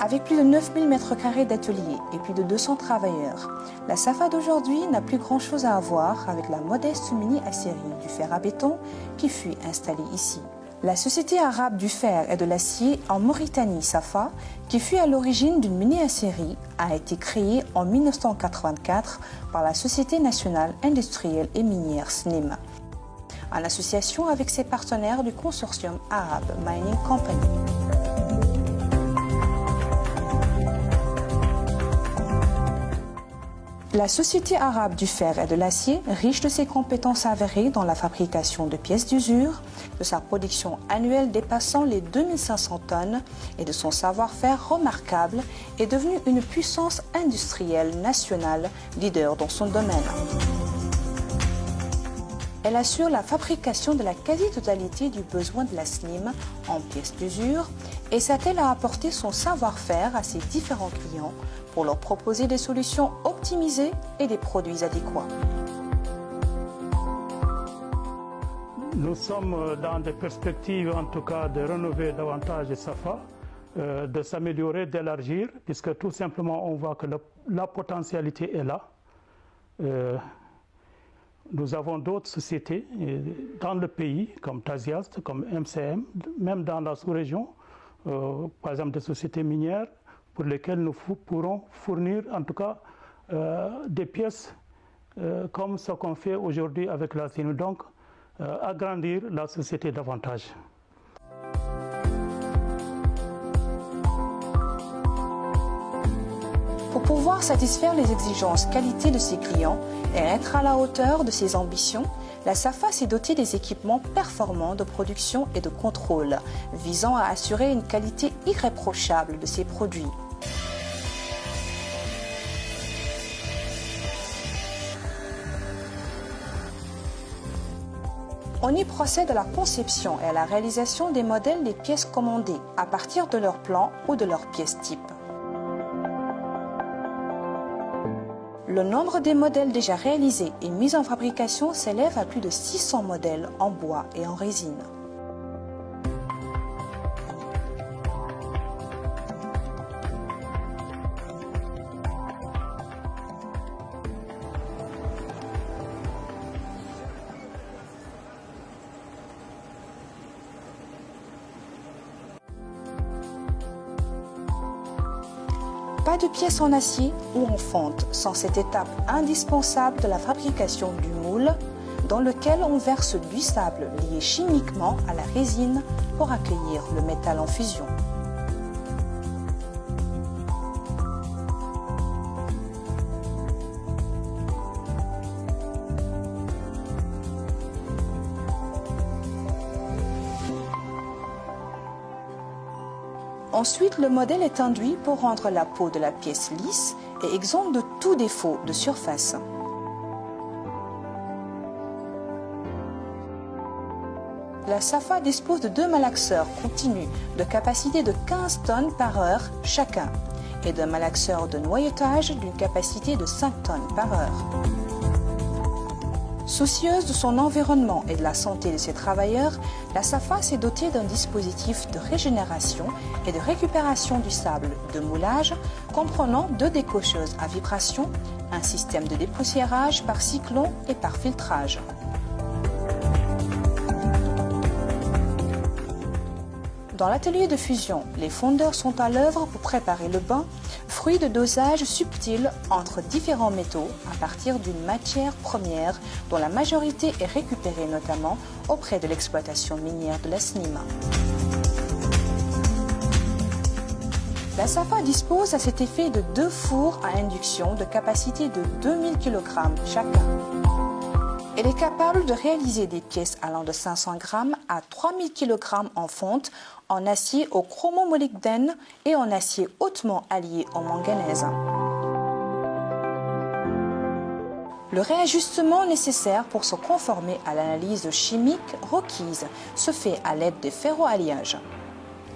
Avec plus de 9000 m² d'ateliers et plus de 200 travailleurs, la SAFA d'aujourd'hui n'a plus grand-chose à voir avec la modeste mini-aciérie du fer à béton qui fut installée ici. La Société arabe du fer et de l'acier en Mauritanie, SAFA, qui fut à l'origine d'une mini-aciérie, a été créée en 1984 par la Société nationale industrielle et minière SNIM, en association avec ses partenaires du consortium Arab Mining Company. La Société arabe du fer et de l'acier, riche de ses compétences avérées dans la fabrication de pièces d'usure, de sa production annuelle dépassant les 2500 tonnes et de son savoir-faire remarquable, est devenue une puissance industrielle nationale leader dans son domaine. Elle assure la fabrication de la quasi-totalité du besoin de la SNIM en pièces d'usure et s'attelle à apporter son savoir-faire à ses différents clients pour leur proposer des solutions optimisées et des produits adéquats. Nous sommes dans des perspectives, en tout cas, de rénover davantage SAFA, de s'améliorer, d'élargir, puisque tout simplement on voit que la potentialité est là. Nous avons d'autres sociétés dans le pays, comme Taziast, comme MCM, même dans la sous-région, par exemple des sociétés minières, pour lesquelles nous pourrons fournir en tout cas des pièces comme ce qu'on fait aujourd'hui avec la SNIM. Donc, agrandir la société davantage. Pour pouvoir satisfaire les exigences qualité de ses clients et être à la hauteur de ses ambitions, la SAFA s'est dotée des équipements performants de production et de contrôle, visant à assurer une qualité irréprochable de ses produits. On y procède à la conception et à la réalisation des modèles des pièces commandées à partir de leurs plans ou de leurs pièces types. Le nombre des modèles déjà réalisés et mis en fabrication s'élève à plus de 600 modèles en bois et en résine. Pas de pièces en acier ou en fonte sans cette étape indispensable de la fabrication du moule dans lequel on verse du sable lié chimiquement à la résine pour accueillir le métal en fusion. Ensuite, le modèle est induit pour rendre la peau de la pièce lisse et exempte de tout défaut de surface. La SAFA dispose de 2 malaxeurs continus de capacité de 15 tonnes par heure chacun et d'un malaxeur de noyautage d'une capacité de 5 tonnes par heure. Soucieuse de son environnement et de la santé de ses travailleurs, la SAFA s'est dotée d'un dispositif de régénération et de récupération du sable de moulage comprenant 2 décocheuses à vibration, un système de dépoussiérage par cyclone et par filtrage. Dans l'atelier de fusion, les fondeurs sont à l'œuvre pour préparer le bain, fruit de dosages subtils entre différents métaux à partir d'une matière première dont la majorité est récupérée notamment auprès de l'exploitation minière de la SNIM. La SAFA dispose à cet effet de 2 fours à induction de capacité de 2000 kg chacun. Elle est capable de réaliser des pièces allant de 500 g à 3000 kg en fonte, en acier au chromomolybdène et en acier hautement allié au manganèse. Le réajustement nécessaire pour se conformer à l'analyse chimique requise se fait à l'aide de ferroalliages.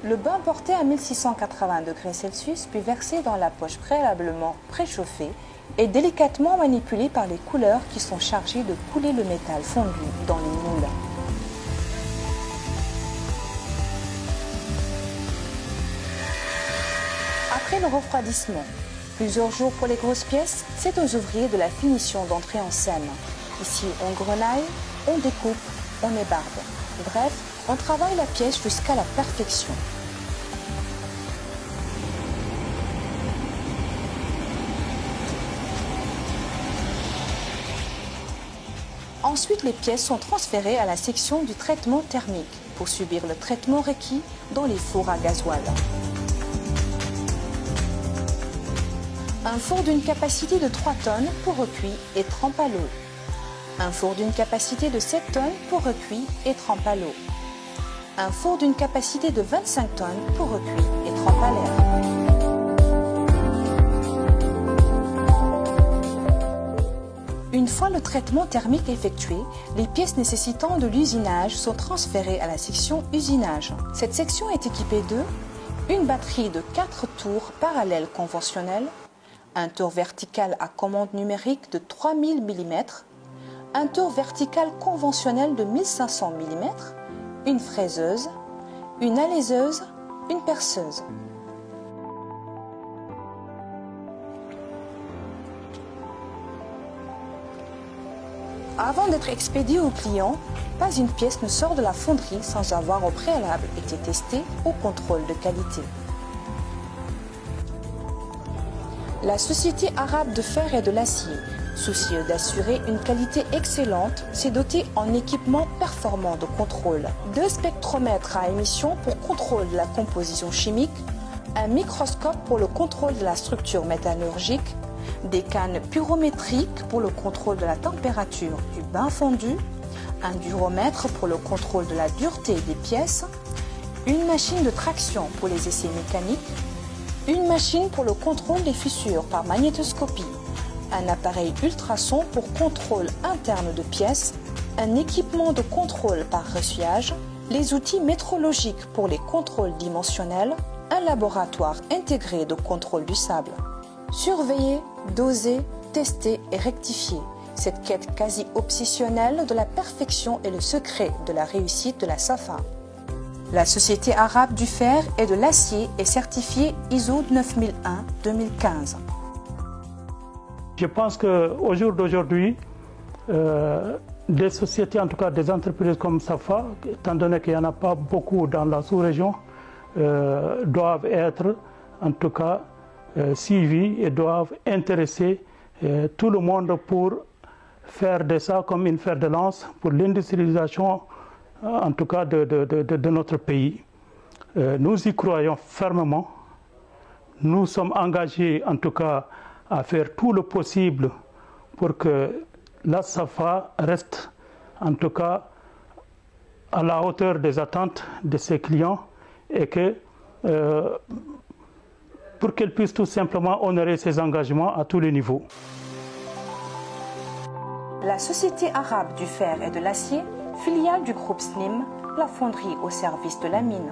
Le bain porté à 1680 degrés Celsius puis versé dans la poche préalablement préchauffée est délicatement manipulé par les couleurs qui sont chargées de couler le métal fondu dans les moules. Après le refroidissement, plusieurs jours pour les grosses pièces, c'est aux ouvriers de la finition d'entrer en scène. Ici, on grenaille, on découpe, on ébarde. Bref, on travaille la pièce jusqu'à la perfection. Ensuite, les pièces sont transférées à la section du traitement thermique pour subir le traitement requis dans les fours à gasoil. Un four d'une capacité de 3 tonnes pour recuit et trempe à l'eau. Un four d'une capacité de 7 tonnes pour recuit et trempe à l'eau. Un four d'une capacité de 25 tonnes pour recuit et trempe à l'air. Une fois le traitement thermique effectué, les pièces nécessitant de l'usinage sont transférées à la section usinage. Cette section est équipée de une batterie de 4 tours parallèles conventionnels, un tour vertical à commande numérique de 3000 mm, un tour vertical conventionnel de 1500 mm, une fraiseuse, une alaiseuse, une perceuse. Avant d'être expédiée au client, pas une pièce ne sort de la fonderie sans avoir au préalable été testée au contrôle de qualité. La Société arabe de fer et de l'acier, soucieux d'assurer une qualité excellente, s'est dotée en équipement performant de contrôle. 2 spectromètres à émission pour contrôle de la composition chimique, un microscope pour le contrôle de la structure métallurgique, des cannes pyrométriques pour le contrôle de la température du bain fondu, un duromètre pour le contrôle de la dureté des pièces, une machine de traction pour les essais mécaniques, une machine pour le contrôle des fissures par magnétoscopie, un appareil ultrason pour contrôle interne de pièces, un équipement de contrôle par ressuyage, les outils métrologiques pour les contrôles dimensionnels, un laboratoire intégré de contrôle du sable. Surveiller, doser, tester et rectifier. Cette quête quasi obsessionnelle de la perfection est le secret de la réussite de la SAFA. La Société arabe du fer et de l'acier est certifiée ISO 9001-2015. Je pense qu'au jour d'aujourd'hui, des sociétés, en tout cas des entreprises comme SAFA, étant donné qu'il n'y en a pas beaucoup dans la sous-région, doivent être en tout cas suivis et doivent intéresser tout le monde pour faire de ça comme une fer de lance pour l'industrialisation, en tout cas de notre pays. Nous y croyons fermement. Nous sommes engagés en tout cas à faire tout le possible pour que la SAFA reste en tout cas à la hauteur des attentes de ses clients et que pour qu'elle puisse tout simplement honorer ses engagements à tous les niveaux. La Société arabe du fer et de l'acier, filiale du groupe SNIM, la fonderie au service de la mine.